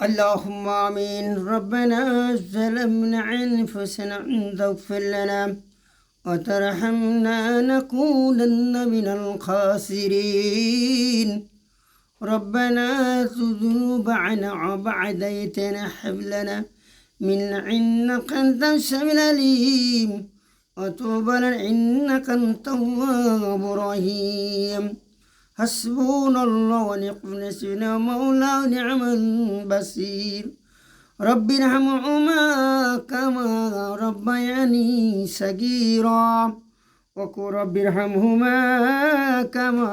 اللهم آمين. ربنا ظلمنا أنفسنا إن تغفر لنا وترحمنا لنكونن من الخاسرين. ربنا ذنوبنا بعد إذ هب لنا من عندك أنت السميع العليم وتوب علينا إنك أنت التواب الرحيم. حسبنا الله ونعم الوكيل مولى ونعم البصير. رب ارحمهما كما ربياني صغيرا وقل رب ارحمهما كما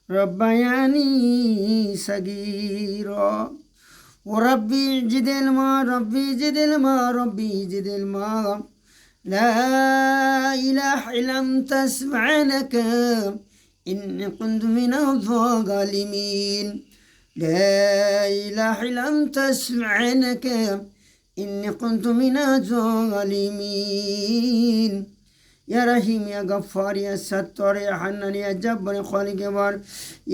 ربياني صغيرا. وربي زد علما ربي زد علما ربي زد علما. لا إله إلا أنت سبحانك إني كنت من الظالمين. لا إله إلا أنت سبحانك إني كنت من الظالمين. يا رحيم يا غفار يا ستار يا حنان يا جبار يا خالق يا بار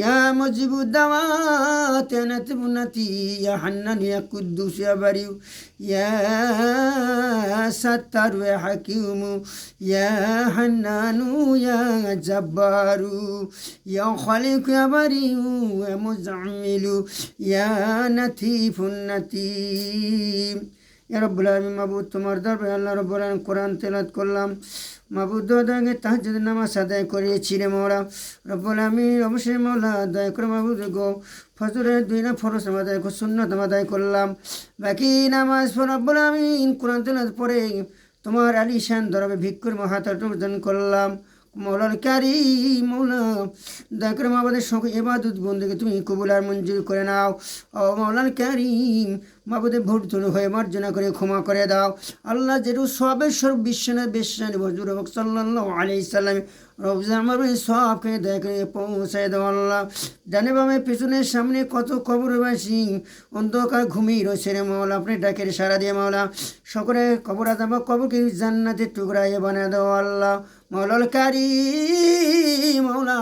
يا مجيب الدعوات يا نتب النتي يا حنان يا قدوس يا بريء يا ستار يا حكيم يا حنان يا جبار يا خالق يا بريء يا مزعمل يا نتيف النتيم. يا رب العالمين মাবুদ তোমার দরবারে আল্লাহ রাব্বুল আলামিন কোরআন তেলাওয়াত করলাম। মাবুদ দোয়াকে তাহাজ্জুদ নামাজ আদায় করেছি রে মওলা রব্বুল আলামিন। অবশ্যই মওলা দয়া করে মাবুদ গো ফজরের 2 না ফরজ আদায় করে সুন্নাত আদায় করলাম। বাকি নামাজ পড়ে রব্বুল আলামিন কোরআন তেলাওয়াত পড়ে তোমার আলিশান দরবারে ভিক্ষুর মহাতাত অর্জন করলাম। মৌলার কারীম মৌলা দয়া করে আমাদের সকল ইবাদত বন্দেগী তুমি কবুল আর মঞ্জুর করে নাও। ও মৌলার কারীম মাবুদে ভোট ধরে হয়ে মার্জনা করে ক্ষমা করে দাও। আল্লাহ যেরু সবের সব বিশ্বনাথ বেশানি হযরত সাল্লাল্লাহু আলাইহি সাল্লাম রওজা মারবে সবকে দয়া করে পৌঁছায় দাও। আল্লাহ ডানে বামে পিছনে সামনে কত কবরবাসী অন্ধকার ঘুমিয়ে রয়েছে রে মৌলা আপনি ডাকের সারা দিয়ে মৌলা সকলে কবর আযাব কবরকে জান্নাতের টুকরায় বানিয়ে দাও। আল্লাহ মৌলাল কারীম মৌলা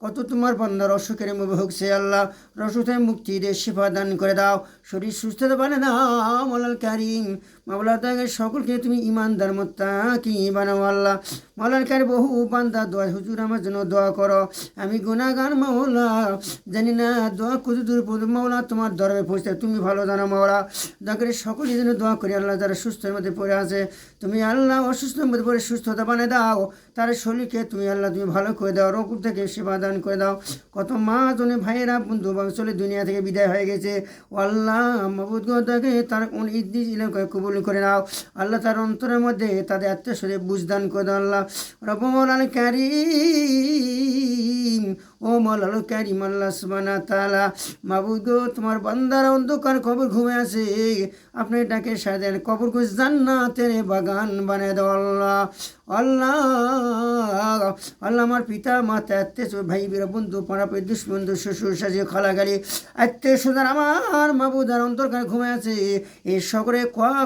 কত তোমার বান্দার অসুখের মুখে হোকছে আল্লাহ রসুতে মুক্তি দিয়ে শিফা দান করে দাও শরীর সুস্থতা বানিয়ে দাও। মৌলাল কারীম মাওলা তাকে সকলকে তুমি ইমানদার মুত্তাকি বানাও। আল্লাহ মৌলাল কারীম বহু বান্দা দোয়া হুজুর আমার জন্য দোয়া করো আমি গুনাহগার মৌলা জানি না দোয়া কত দূর মৌলা তোমার দরবারে পৌঁছতে তুমি ভালো জানো মৌলা দয়া করে সকলের জন্য দোয়া করি। আল্লাহ যারা সুস্থের মধ্যে পড়ে আছে তুমি আল্লাহ অসুস্থের মধ্যে পড়ে সুস্থতা বানিয়ে দাও তার শরীরকে তুমি আল্লাহ তুমি ভালো করে দাও রোগ থেকে সেবা দান করে দাও। কত মা জনে ভাইয়েরা বন্ধু চলে দুনিয়া থেকে বিদায় হয়ে গেছে ও আল্লাহ মাবুদ গো তাকে তার ইদ্দিস ইলাকায় কবুল করে নাও। আল্লাহ তার অন্তরের মধ্যে তাদের আত্মীয় বুঝদান করে দাও। আল্লাহ রব্বুল মৌলানা কারীম ও মৌলানা কারীম আল্লাহ সুবহানাহু ওয়া তাআলা মাবুদ গো তোমার বান্দারা অন্ধকার কবর ঘুমে আছে আপনি ডাকে সাদেন কবরকে জান্নাতের বাগান বানিয়ে দাও। আল্লাহ আল্লাহ আল্লাহ আমার পিতা মাতা আত্মীয় ভাই বীর বন্ধু পাড়া প্রদেশ বন্ধু শ্বশুর শাশি খালাগালি আত্মীয় স্বজন আমার মাবুদ আর অন্তরকার ঘুমে আছে এই সকলে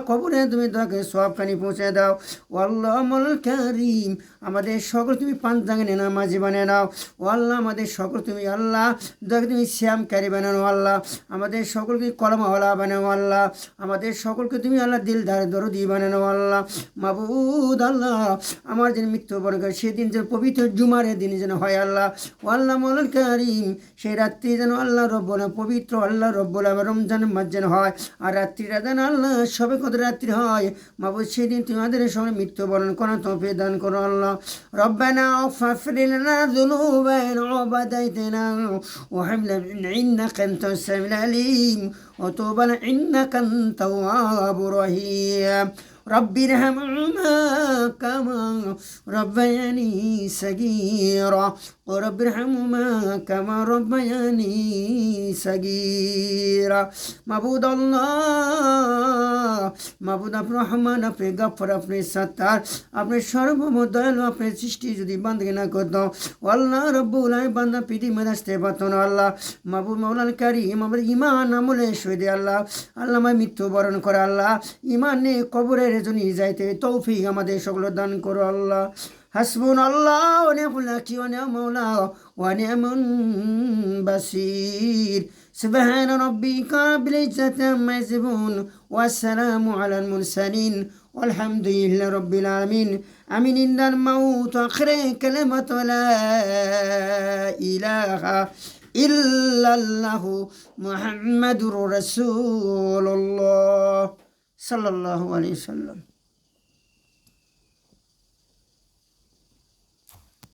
কবরে তুমি তাকে সবখানি পৌঁছে দাও। ও আল্লাহ মৌলানা কারীম আমাদের সকল তুমি পাঁচ জায়গায় নামাজি বানিয়ে নাও। ও আল্লাহ আমাদের সকল তুমি আল্লাহ দয়া তুমি শ্যামকারী বানানো। আল্লাহ আমাদের সকলকে কলমাওয়ালা বানাও। আল্লাহ আমাদের সকলকে তুমি আল্লাহ দিলদার দরদি বানানো। আল্লাহ মাবুদ আল্লাহ আমার যেন মৃত্যুবরণ করে সেদিন যেন পবিত্র জুমারের দিন যেন হয়। আল্লাহ ও আল্লাহ মৌলানা কারীম সেই রাত্রি যেন আল্লাহ রব্বুল পবিত্র আল্লাহ রব্বুল রমজান মাস যেন হয় আর রাত্রিটা যেন আল্লাহ সবে কত রাত্রি হয় মাবুদ সেদিন তোমাদের সঙ্গে মৃত্যুবরণ করো তৌফিক দান করো। আল্লাহ রব্বানা ফাগফির লানা যুনুবানা ওয়া বাদাইতানা ওয়া হাব লানা ইন্নাকা আনতাস সামিউল আলিম ওয়া তুব আলাইনা ইন্নাকা আনতাত তাওয়াবুর রহিম। رب ارحمهما كما ربياني صغيرا ورب ارحمهما كما ربياني صغيرا। মাবুদ আল্লাহ মাবুদ আপনি রহমান আপনি গফফার আপনি সত্তার আপনি সর্বময় দয়ালু আপনি সৃষ্টি যদি বান্দগি না করতো আল্লাহ রব্বুল আলামিন বান্দা পৃথিবীর মধ্যে আসতে পারতো না। আল্লাহ মাবুদ মৌলানা কারীম আমাদের ঈমান আমলে শহীদে আল্লাহ আল্লাহ আমার মৃত্যুবরণ করে আল্লাহ ঈমান নিয়ে কবরের জন্য যাইতে তৌফিক আমাদের সকল দান করো। আল্লাহ হাসবুনাল্লাহ ওয়া নি'মাল ওয়াকিল ওয়া নি'মাল মাওলা ওয়া নি'মাল বাসীর। سبحان ربك رب العزة عما يصفون والسلام على المرسلين والحمد لله رب العالمين آمين عند الموت آخر كلمة لا إله إلا الله محمد رسول الله صلى الله عليه وسلم.